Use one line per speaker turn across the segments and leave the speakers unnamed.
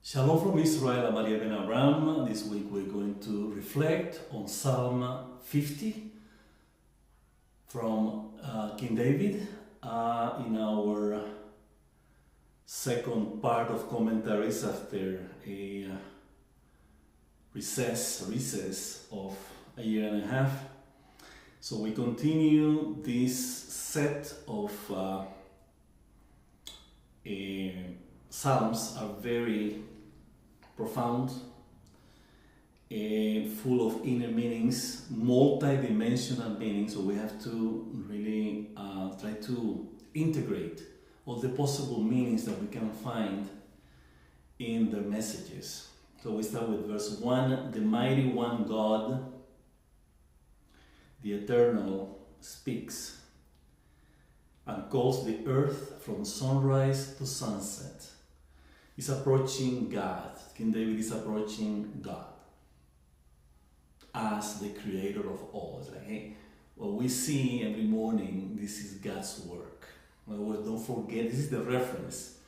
Shalom from Israel, Maria Ben Abraham. This week we're going to reflect on Psalm 50 from King David in our second part of commentaries after a recess of a year and a half. So we continue this set of Psalms are very profound, full of inner meanings, multi-dimensional meanings, so we have to really try to integrate all the possible meanings that we can find in the messages. So we start with verse 1, the mighty one God, the eternal, speaks and calls the earth from sunrise to sunset. He's approaching God. King David is approaching God as the creator of all. It's like, hey, what we see every morning, this is God's work. In other words, don't forget, this is the reference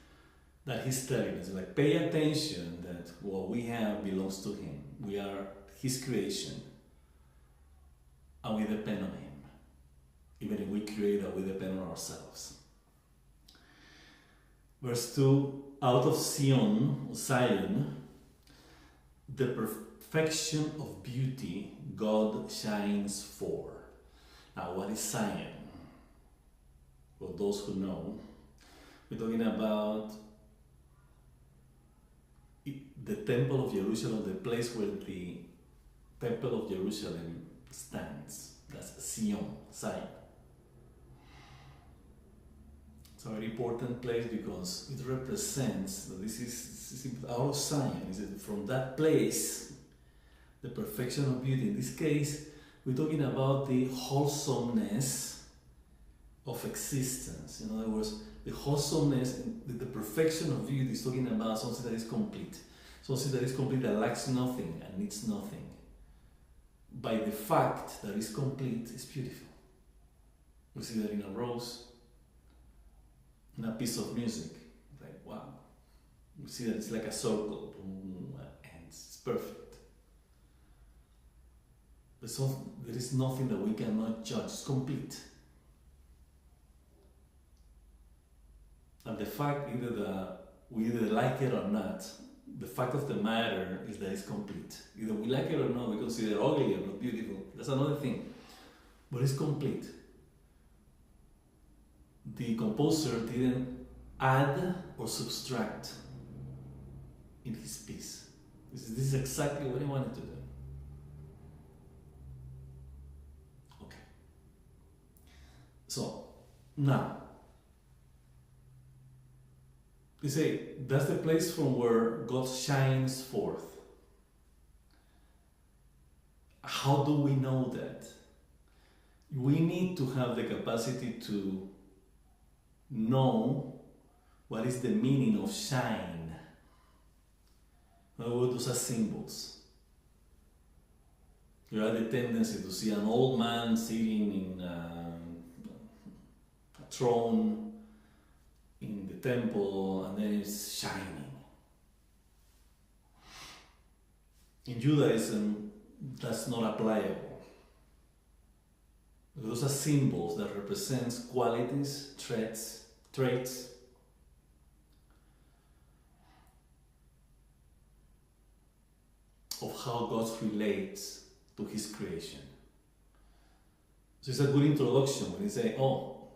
that he's telling us. Like, pay attention that what we have belongs to him. We are his creation, and we depend on him. Even if we create that, we depend on ourselves. Verse 2, out of Zion, the perfection of beauty God shines for. Now, what is Zion? For those who know, we're talking about the Temple of Jerusalem, the place where the Temple of Jerusalem stands. That's Zion. It's a very important place because it represents that this is out of Zion. Is from that place, the perfection of beauty. In this case, we're talking about the wholesomeness of existence. In other words, the wholesomeness, the perfection of beauty is talking about something that is complete. Something that is complete, that lacks nothing and needs nothing. By the fact that it's complete, it's beautiful. We see that in a rose, in a piece of music. Like, wow. We see that it's like a circle, boom, ends. It's perfect. But there is nothing that we cannot judge. It's complete. And the fact, we either like it or not, the fact of the matter is that it's complete. Either we like it or not, we consider it ugly or not beautiful. That's another thing. But it's complete. The composer didn't add or subtract in his piece. This is exactly what he wanted to do. Okay. So, now, you say, that's the place from where God shines forth. How do we know that? We need to have the capacity to know what is the meaning of shine. In other words, those are symbols. You have the tendency to see an old man sitting in a throne in the temple, and then it's shining. In Judaism, that's not applicable. Those are symbols that represent qualities, traits. Of how God relates to his creation. So it's a good introduction when you say, oh,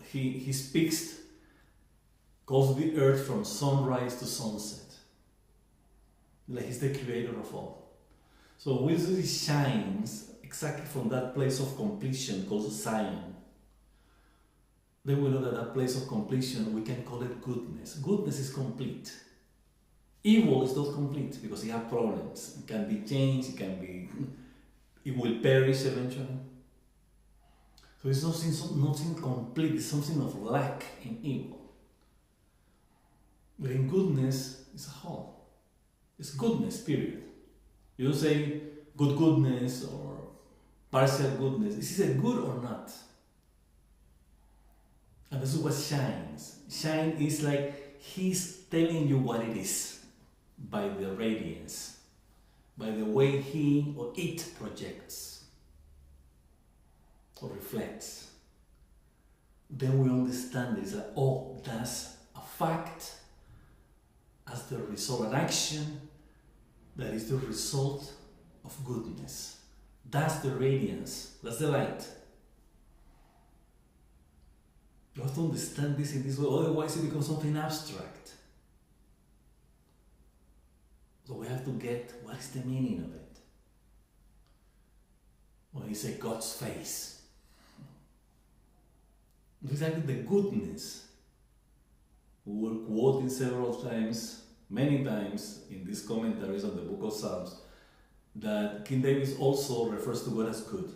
he speaks, calls the earth from sunrise to sunset. Like he's the creator of all. So when he shines exactly from that place of completion called Zion, then we know that that place of completion, we can call it goodness. Goodness is complete. Evil is not complete because it has problems. It can be changed, it will perish eventually. So it's nothing complete, it's something of lack in evil. But in goodness, it's a whole. It's goodness, period. You don't say goodness or partial goodness. Is it good or not? And this is what shines. Shine is like he's telling you what it is. by the radiance, by the way he or it projects or reflects. Then we understand this, that, oh, that's a fact as the result, an action that is the result of goodness. That's the radiance, that's the light. You have to understand this in this way, otherwise it becomes something abstract. So we have to get what is the meaning of it. When you say God's face, exactly the goodness. We were quoting several times, many times in these commentaries on the book of Psalms, that King David also refers to God as good.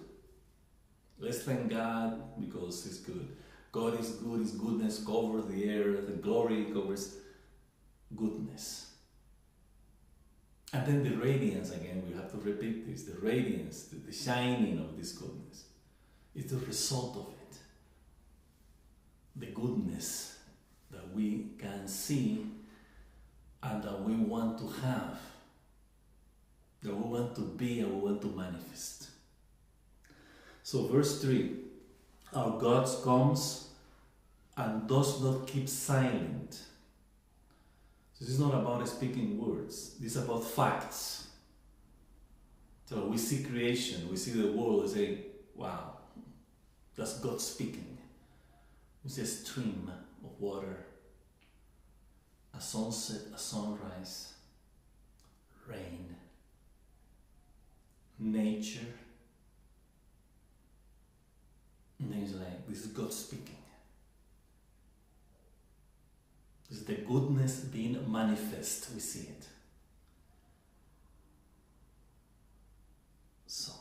Let's thank God because He's good. God is good, His goodness covers the earth, the glory covers goodness. And then the radiance, again, we have to repeat this, the radiance, the shining of this goodness is the result of it. The goodness that we can see and that we want to have, that we want to be and we want to manifest. So verse 3, our God comes and does not keep silent. This is not about speaking words, this is about facts. So we see creation, we see the world and say, wow, that's God speaking. We see a stream of water, a sunset, a sunrise, rain, nature. And then it's like, this is God speaking. This is the goodness being manifest, we see it. So,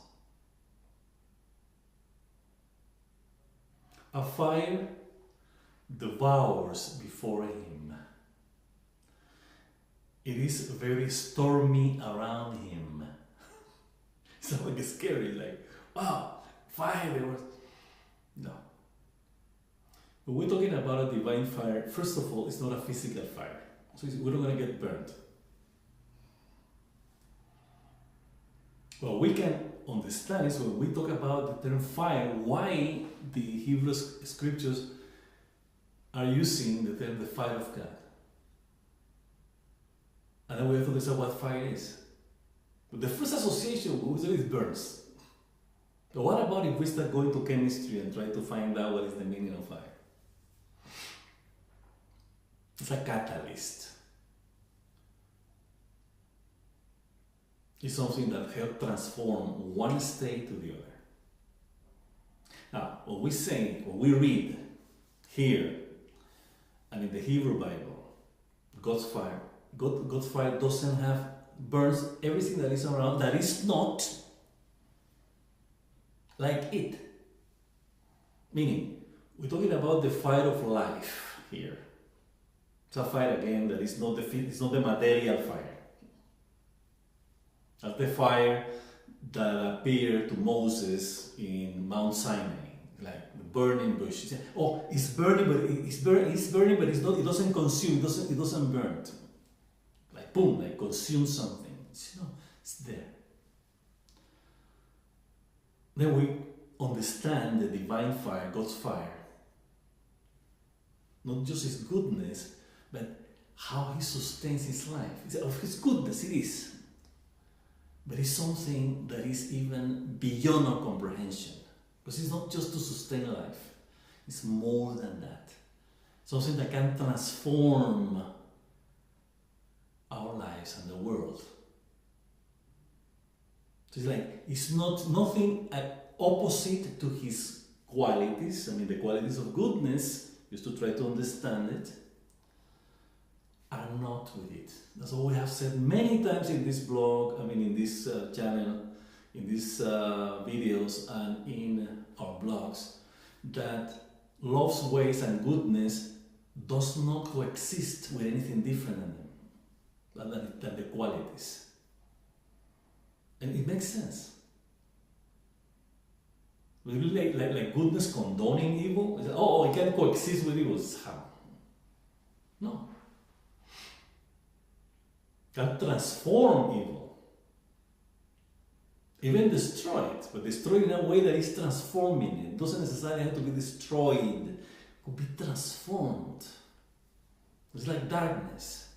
a fire devours before him. It is very stormy around him. It's like scary, like, wow, fire devours. No. When we're talking about a divine fire, first of all, it's not a physical fire. So we're not going to get burnt. What we can understand is when we talk about the term fire, why the Hebrew scriptures are using the term the fire of God. And then we have to understand what fire is. But the first association we say is burns. But what about if we start going to chemistry and try to find out what is the meaning of fire? It's a catalyst. It's something that helps transform one state to the other. Now, when we read here and in the Hebrew Bible, God's fire doesn't have burns everything that is around that is not like it. Meaning, we're talking about the fire of life here. It's a fire again that is not it's not the material fire. That's the fire that appeared to Moses in Mount Sinai, like the burning bush. He said, oh, it's burning, but it's not. It doesn't consume. It doesn't burn. Like boom, like consume something. No, it's there. Then we understand the divine fire, God's fire. Not just His goodness, but how He sustains His life. Of His goodness, it is. But it's something that is even beyond our comprehension. Because it's not just to sustain life. It's more than that. Something that can transform our lives and the world. So it's like, it's nothing opposite to His qualities. I mean, the qualities of goodness, just to try to understand it, are not with it. That's what we have said many times in this blog, in this channel, in these videos and in our blogs, that love's ways and goodness does not coexist with anything different than the qualities. And it makes sense. Really like goodness condoning evil? It can coexist with evil. How? No. can transform evil. Even destroy it, but destroy it in a way that is transforming it. It doesn't necessarily have to be destroyed. It could be transformed. It's like darkness.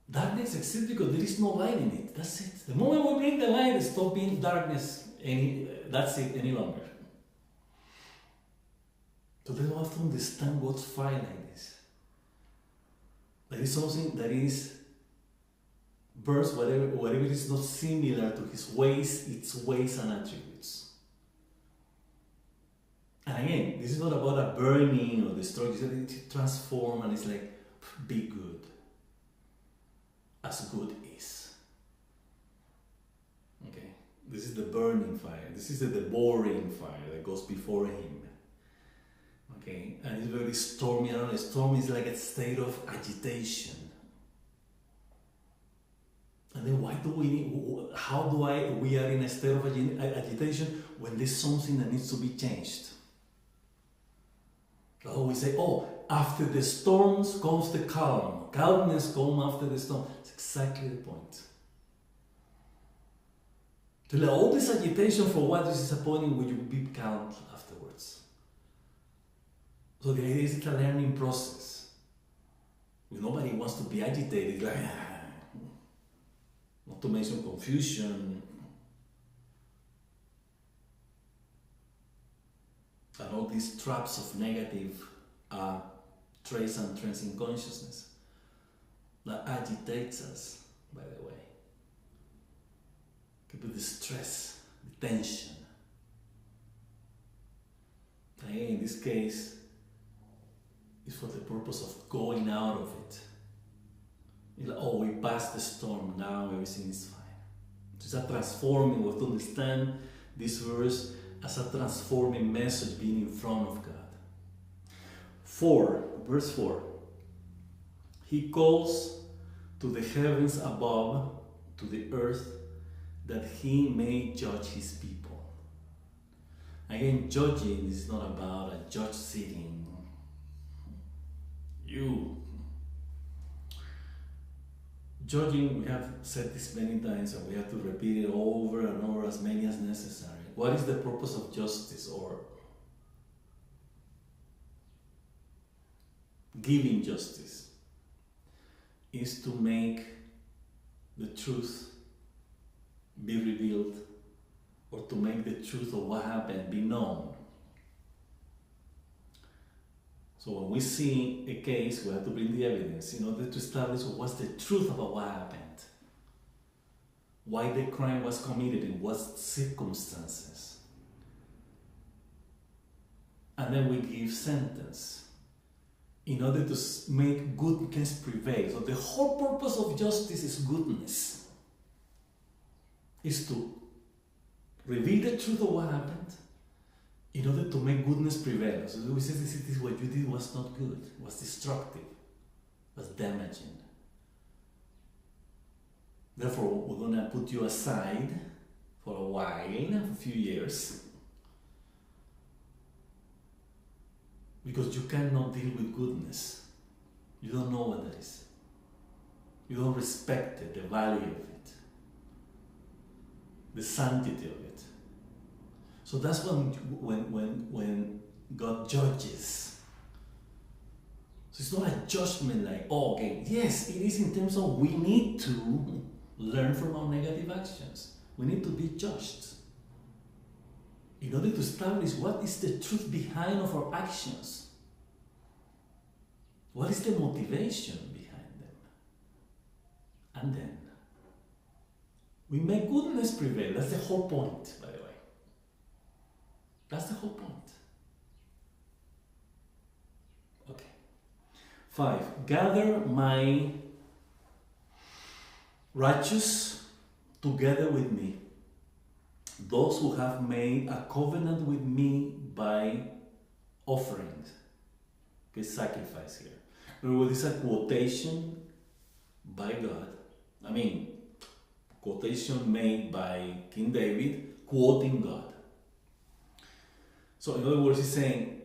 Darkness exists because there is no light in it. That's it. The moment we bring the light, it stops being darkness. That's it any longer. So they don't have to understand God's fire like this. There is something that is verse, whatever is not similar to his ways, its ways and attributes. And again, this is not about a burning or destroying, it's transform, and it's like, be good, as good is. Okay, this is the burning fire, this is the devouring fire that goes before him. Okay, and it's very stormy. A storm is like a state of agitation. And then we are in a state of agitation when there's something that needs to be changed. Oh, we say, after the storms comes the calm. Calmness comes after the storm. It's exactly the point. To let all this agitation for what is disappointing, will you be calm afterwards? So the idea is it's a learning process. Nobody wants to be agitated, like, not to mention confusion and all these traps of negative traits and trends in consciousness that agitates us, by the way. Could be the stress, the tension. And in this case, it's for the purpose of going out of it. It's like, we passed the storm, now everything is fine. It's a transforming, we have to understand this verse as a transforming message being in front of God. 4, verse 4. He calls to the heavens above, to the earth, that he may judge his people. Again, judging is not about a judge sitting. Judging, we have said this many times and we have to repeat it over and over as many as necessary. What is the purpose of justice or giving justice? Is to make the truth be revealed, or to make the truth of what happened be known. So when we see a case, we have to bring the evidence in order to establish what's the truth about what happened, why the crime was committed, in what circumstances. And then we give sentence in order to make goodness prevail. So the whole purpose of justice is goodness, is to reveal the truth of what happened, in order to make goodness prevail. So we say this what you did was not good, was destructive, was damaging. Therefore, we're going to put you aside for a while, a few years, because you cannot deal with goodness. You don't know what that is. You don't respect it, the value of it, the sanctity of it. So that's when God judges. So it's not a judgment like, okay, yes, it is in terms of we need to learn from our negative actions. We need to be judged in order to establish what is the truth behind of our actions. What is the motivation behind them? And then we make goodness prevail. That's the whole point, by the way. That's the whole point. Okay. 5. Gather my righteous together with me, those who have made a covenant with me by offerings. Okay, sacrifice here. Remember, this is a quotation by God. Quotation made by King David, quoting God. So in other words, he's saying,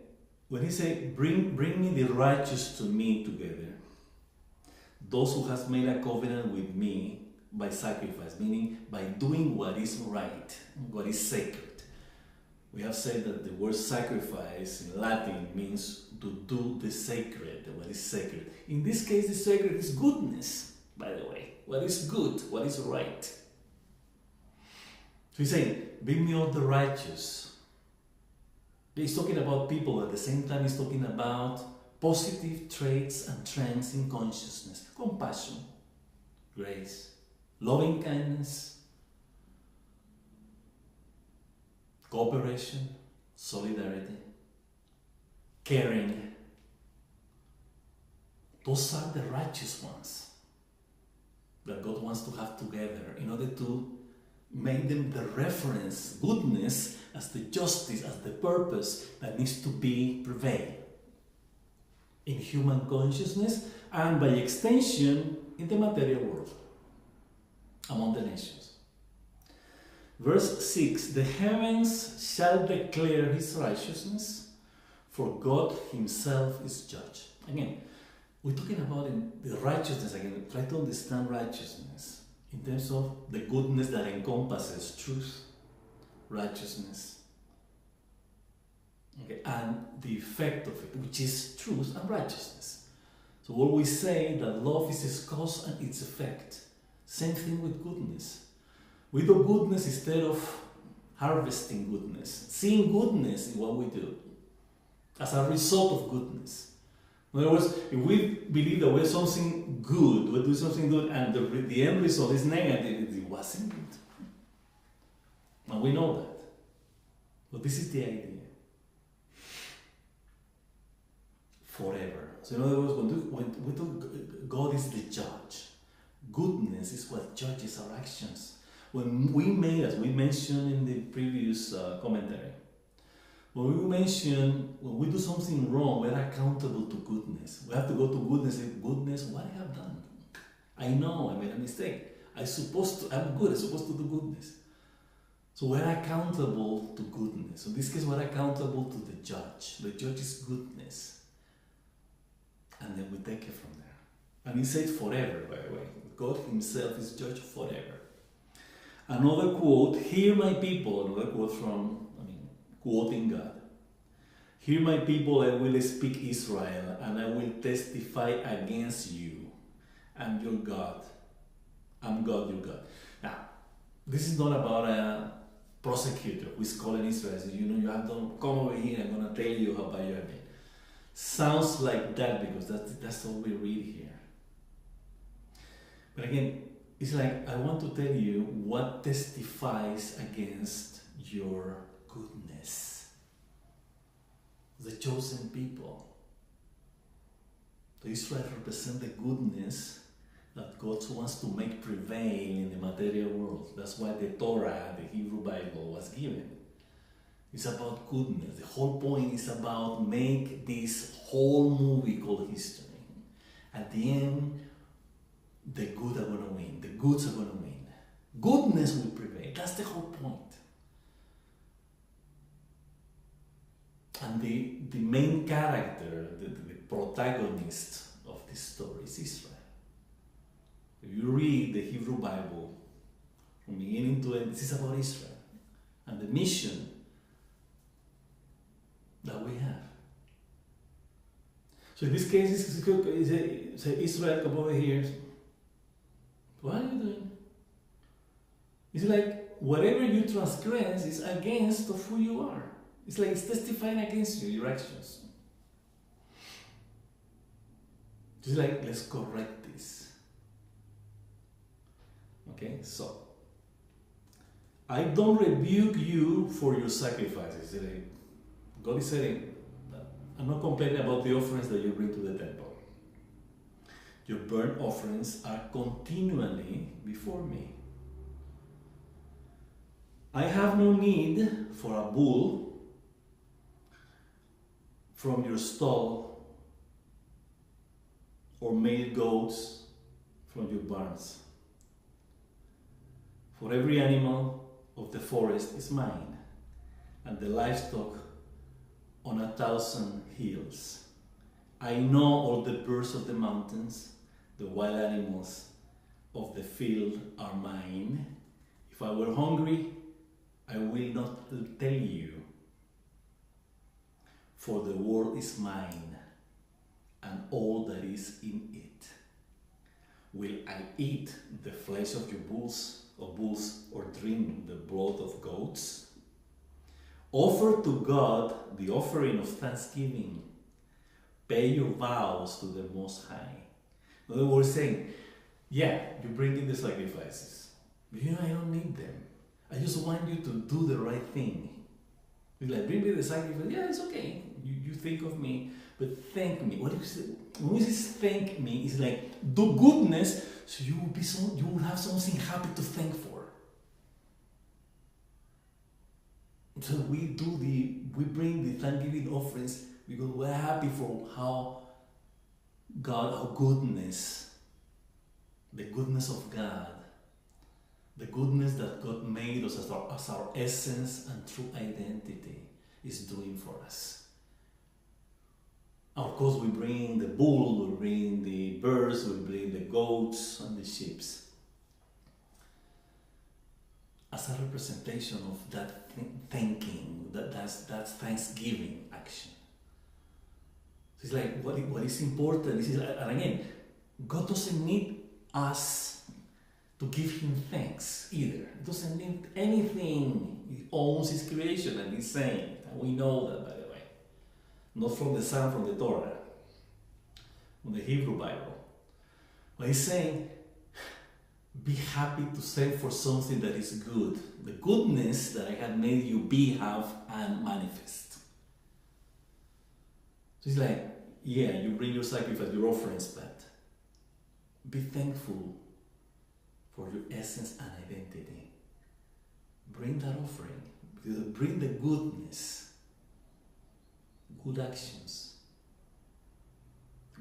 when he say, bring me the righteous to me together, those who has made a covenant with me by sacrifice, meaning by doing what is right, what is sacred. We have said that the word sacrifice in Latin means to do the sacred, what is sacred. In this case, the sacred is goodness, by the way. What is good, what is right. So he's saying, bring me all the righteous. He's talking about people, at the same time he's talking about positive traits and trends in consciousness. Compassion, grace, loving kindness, cooperation, solidarity, caring. Those are the righteous ones that God wants to have together in order to make them the reference, goodness as the justice, as the purpose that needs to be prevailed in human consciousness and by extension in the material world among the nations. Verse 6, the heavens shall declare his righteousness, for God himself is judge. Again, we're talking about the righteousness again. Try to understand righteousness in terms of the goodness that encompasses truth, righteousness, okay, and the effect of it, which is truth and righteousness. So what we say that love is its cause and its effect. Same thing with goodness. We do goodness instead of harvesting goodness, seeing goodness in what we do as a result of goodness. In other words, if we believe that we're something good, we do something good, and the end result is negative, it wasn't good. And we know that. But this is the idea. Forever. So in other words, when we talk, God is the judge. Goodness is what judges our actions. When we made, as we mentioned in the previous commentary, when we do something wrong, we're accountable to goodness. We have to go to goodness and say, goodness, what I have done? I know I made a mistake. I'm good, I'm supposed to do goodness. So we're accountable to goodness. So in this case, we're accountable to the judge. The judge is goodness. And then we take it from there. And he said forever, by the way. God himself is judge forever. Another quote, hear my people, another quote from, quoting God. Hear my people, I will speak Israel, and I will testify against you. I'm your God. I'm God, your God. Now, this is not about a prosecutor who is calling Israel. Says, you have to come over here, I'm going to tell you how bad you have been. Sounds like that because that's all we read here. But again, it's like, I want to tell you what testifies against your goodness. The chosen people. The Israel represent the goodness that God wants to make prevail in the material world. That's why the Torah, the Hebrew Bible, was given. It's about goodness. The whole point is about make this whole movie called history. At the end, the good are going to win. The goods are going to win. Goodness will prevail. That's the whole point. And the main character, the protagonist of this story is Israel. If you read the Hebrew Bible from beginning to end, this is about Israel and the mission that we have. So in this case, say Israel, come over here. What are you doing? It's like whatever you transgress is against of who you are. It's like it's testifying against you, your actions. It's like, let's correct this. Okay, so I don't rebuke you for your sacrifices. God is saying, I'm not complaining about the offerings that you bring to the temple. Your burnt offerings are continually before me. I have no need for a bull from your stall or male goats from your barns. For every animal of the forest is mine, and the livestock on 1,000 hills. I know all the birds of the mountains, The wild animals of the field are mine. If I were hungry, I will not tell you. For the world is mine, and all that is in it. Will I eat the flesh of your bulls, or drink the blood of goats? Offer to God the offering of thanksgiving. Pay your vows to the Most High. In other words, saying, yeah, you bring in the sacrifices, but I don't need them. I just want you to do the right thing. It's like, bring me the sacrifice. Yeah, it's okay. You think of me, but thank me. What is it? When we say thank me, it's like do goodness, so you will have something happy to thank for. So we bring the thanksgiving offerings because we're happy for how goodness, the goodness of God, the goodness that God made us as our essence and true identity is doing for us. Of course, we bring the bull, we bring the birds, we bring the goats and the sheep as a representation of that thinking, that's thanksgiving action. It's like what is important is, and again, God doesn't need us to give him thanks either. He doesn't need anything. He owns his creation and he's saying, and we know that, by the way. Not from the Psalm, from the Torah, from the Hebrew Bible. But he's saying, be happy to thank for something that is good. The goodness that I have made you be, have, and manifest. So it's like, yeah, you bring your sacrifice, your offerings, but be thankful for your essence and identity. Bring that offering. Bring the goodness, good actions,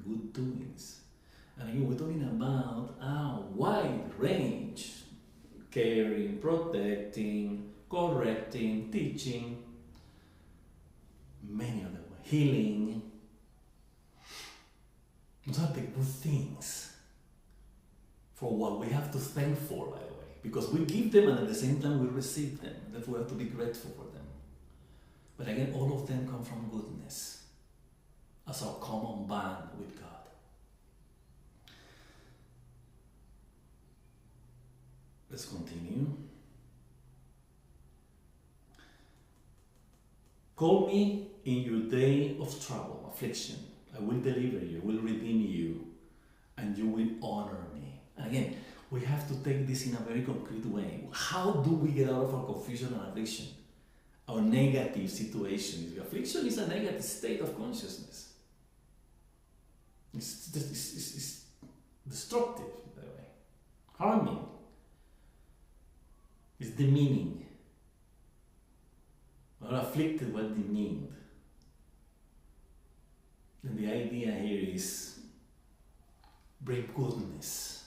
good doings. And again, we're talking about a wide range: caring, protecting, correcting, teaching, many of them, healing. Those are the good things for what we have to thank for, by the way, because we give them and at the same time we receive them. Therefore, we have to be grateful for them. But again, all of them come from goodness as our common bond with God. Let's continue. Call me in your day of trouble, affliction. I will deliver you, will redeem you, and you will honor me. And again, we have to take this in a very concrete way. How do we get out of our confusion and affliction? Our negative situation. Affliction is a negative state of consciousness. It's destructive, by the way. Harming. It's demeaning. Or afflicted, what demeaned. And the idea here is bring goodness.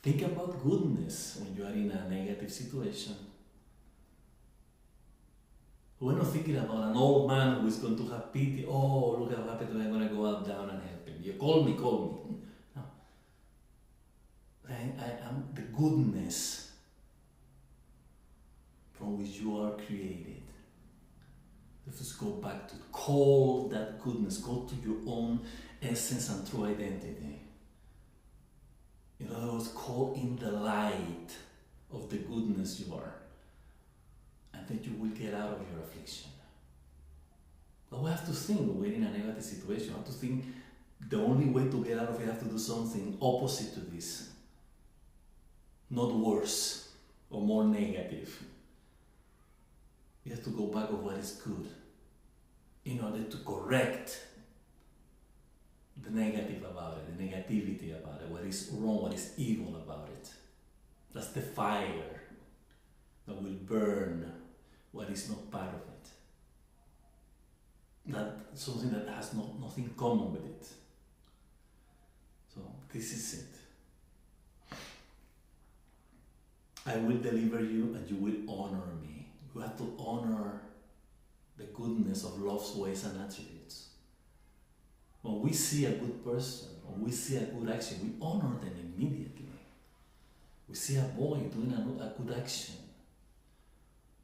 Think about goodness when you are in a negative situation. We're not thinking about an old man who is going to have pity. Oh, look how happened, I'm going to go out down and help him. You call me. No. I am the goodness from which you are created. Let's go back to call that goodness. Go to your own essence and true identity. In other words, call in the light of the goodness you are. And then you will get out of your affliction. But we have to think when we're in a negative situation. We have to think the only way to get out of it, you have to do something opposite to this. Not worse or more negative. You have to go back of what is good in order to correct the negative about it, the negativity about it, what is wrong, what is evil about it. That's the fire that will burn what is not part of it. That's something that has nothing common with it. So this is it. I will deliver you and you will honor me. You have to honor the goodness of love's ways and attributes. When we see a good person, or we see a good action, we honor them immediately. We see a boy doing a good action,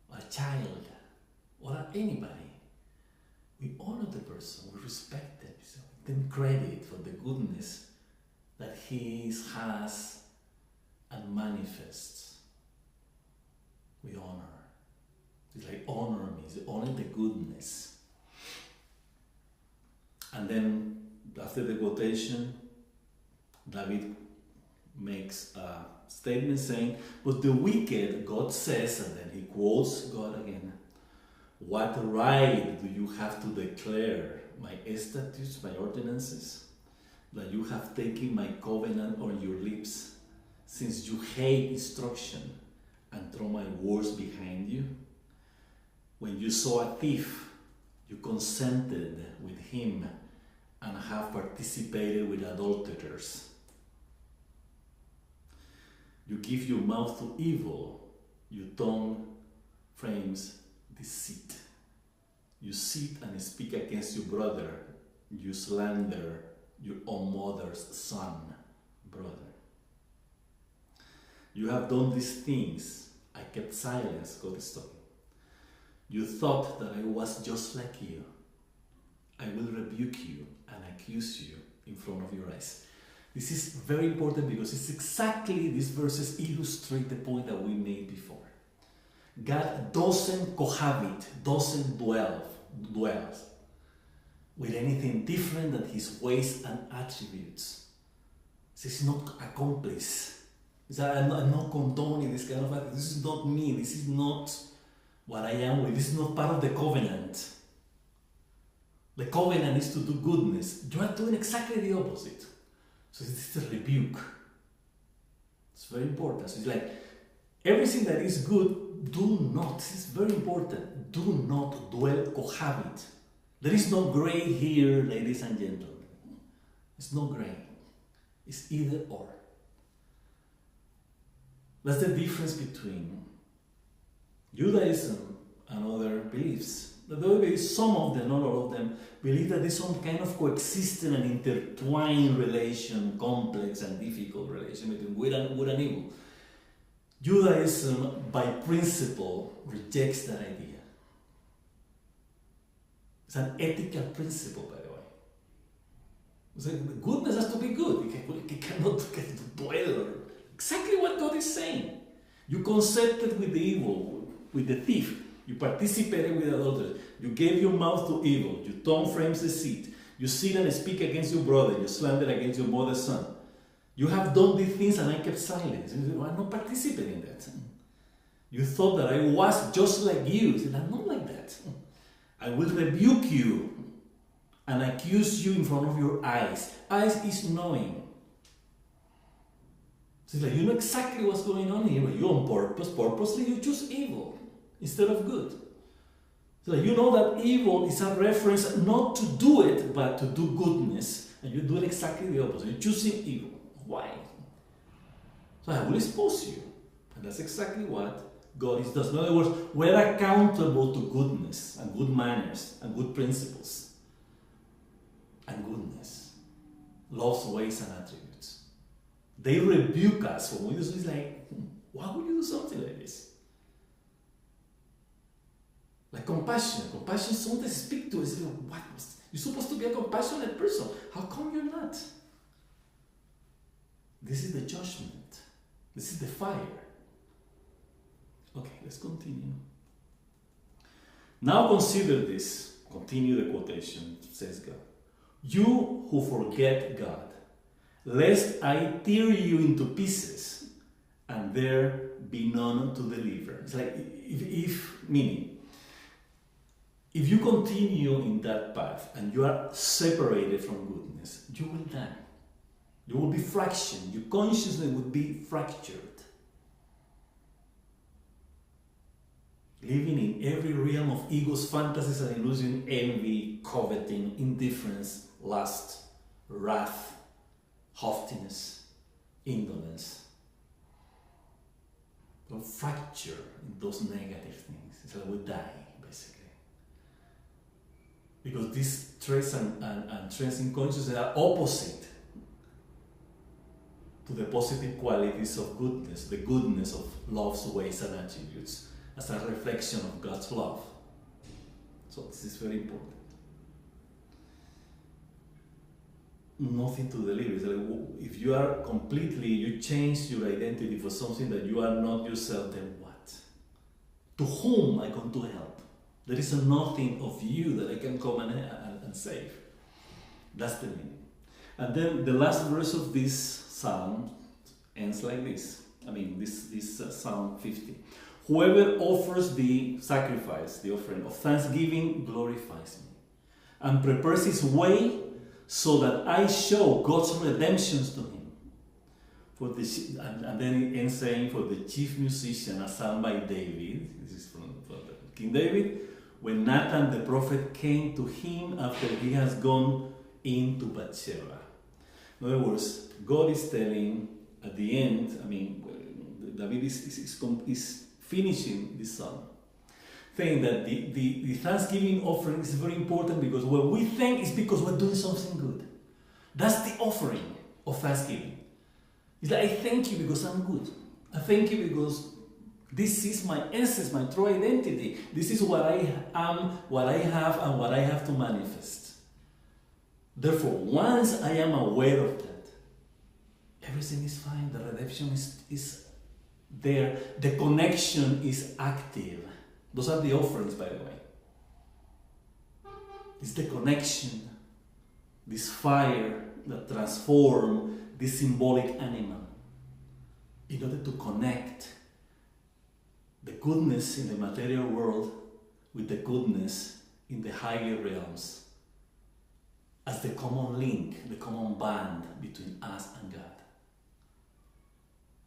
or a child, or anybody. We honor the person, we respect them, we give them credit for the goodness that he has and manifests. We honor. It's like honor me, it's honor the goodness. And then after the quotation, David makes a statement saying, but the wicked, God says, and then he quotes God again, what right do you have to declare my statutes, my ordinances, that you have taken my covenant on your lips, since you hate instruction and throw my words behind you? When you saw a thief, you consented with him and have participated with adulterers. You give your mouth to evil, your tongue frames deceit. You sit and speak against your brother, you slander your own mother's son, brother. You have done these things, I kept silence, God is talking. You thought that I was just like you. I will rebuke you and accuse you in front of your eyes. This is very important because it's exactly these verses illustrate the point that we made before. God doesn't cohabit, doesn't dwells with anything different than his ways and attributes. This is not accomplice. I'm not condoning this kind of act. This is not me. This is not what I am with. This is not part of the covenant. The covenant is to do goodness. You are doing exactly the opposite. So this is a rebuke. It's very important. So it's like everything that is good, do not. This is very important. Do not dwell, cohabit. There is no gray here, ladies and gentlemen. It's no gray. It's either or. That's the difference between Judaism and other beliefs. Some of them, not all of them, believe that there's some kind of coexisting and intertwined relation, complex and difficult relation between good and evil. Judaism, by principle, rejects that idea. It's an ethical principle, by the way. It's like, goodness has to be good. It cannot dwell. Exactly what God is saying. You consented with the evil, with the thief. You participated with adultery. You gave your mouth to evil. Your tongue frames deceit. You sit and speak against your brother. You slander against your mother's son. You have done these things and I kept silence. I'm not participating in that. You thought that I was just like you. Said, I'm not like that. I will rebuke you and accuse you in front of your eyes. Eyes is knowing. So it's like, you know exactly what's going on here, but you on purposely you choose evil instead of good. So you know that evil is a reference not to do it, but to do goodness. And you're doing exactly the opposite. You're choosing evil. Why? So I will expose you. And that's exactly what God does. In other words, we're accountable to goodness and good manners and good principles. And goodness. Love's ways and attributes. They rebuke us when we do something like, why would you do something like this? Like compassion. Compassion, someone speak to us. What? You're supposed to be a compassionate person. How come you're not? This is the judgment. This is the fire. Okay, let's continue. Now consider this. Continue the quotation, says God. You who forget God, lest I tear you into pieces, and there be none to deliver. It's like, meaning, if you continue in that path and you are separated from goodness, you will die. You will be fractured. Your consciousness will be fractured. Living in every realm of ego's fantasies and illusion, envy, coveting, indifference, lust, wrath, haughtiness, indolence. You'll fracture in those negative things. It's like we die, basically. Because these traits and trends in consciousness are opposite to the positive qualities of goodness, the goodness of love's ways and attributes, as a reflection of God's love. So this is very important. Nothing to deliver. It's like, if you are completely, you change your identity for something that you are not yourself, then what? To whom I come to help? There is nothing of you that I can come and save. That's the meaning. And then the last verse of this psalm ends like this. I mean, this Psalm 50. Whoever offers the sacrifice, the offering of thanksgiving, glorifies me, and prepares his way so that I show God's redemptions to him. And then it ends saying, for the chief musician, a psalm by David. This is from King David. When Nathan the prophet came to him after he has gone into Bathsheba. In other words, God is telling at the end, I mean, David is finishing this psalm, saying that the thanksgiving offering is very important, because when we thank, it's because we're doing something good. That's the offering of thanksgiving. It's like, I thank you because I'm good. I thank you because this is my essence, my true identity. This is what I am, what I have, and what I have to manifest. Therefore, once I am aware of that, everything is fine. The redemption is there. The connection is active. Those are the offerings, by the way. It's the connection, this fire that transforms this symbolic animal in order to connect the goodness in the material world with the goodness in the higher realms as the common link, the common band between us and God.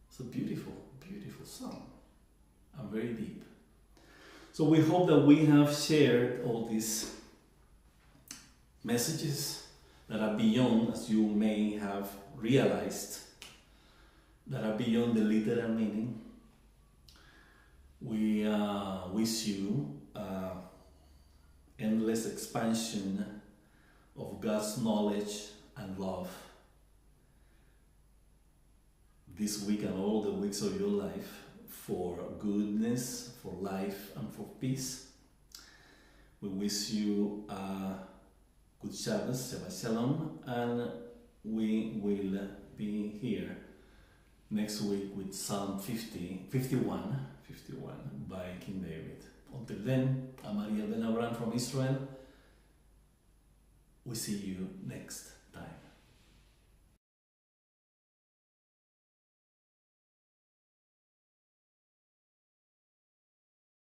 It's a beautiful, beautiful song, and very deep. So we hope that we have shared all these messages that are beyond, as you may have realized, that are beyond the literal meaning. We wish you endless expansion of God's knowledge and love this week and all the weeks of your life, for goodness, for life, and for peace. We wish you good Shabbos, Shabbat Shalom, and we will be here next week with Psalm 51 by King David. Until then, I'm Ariel Ben Abraham from Israel. We see you next time.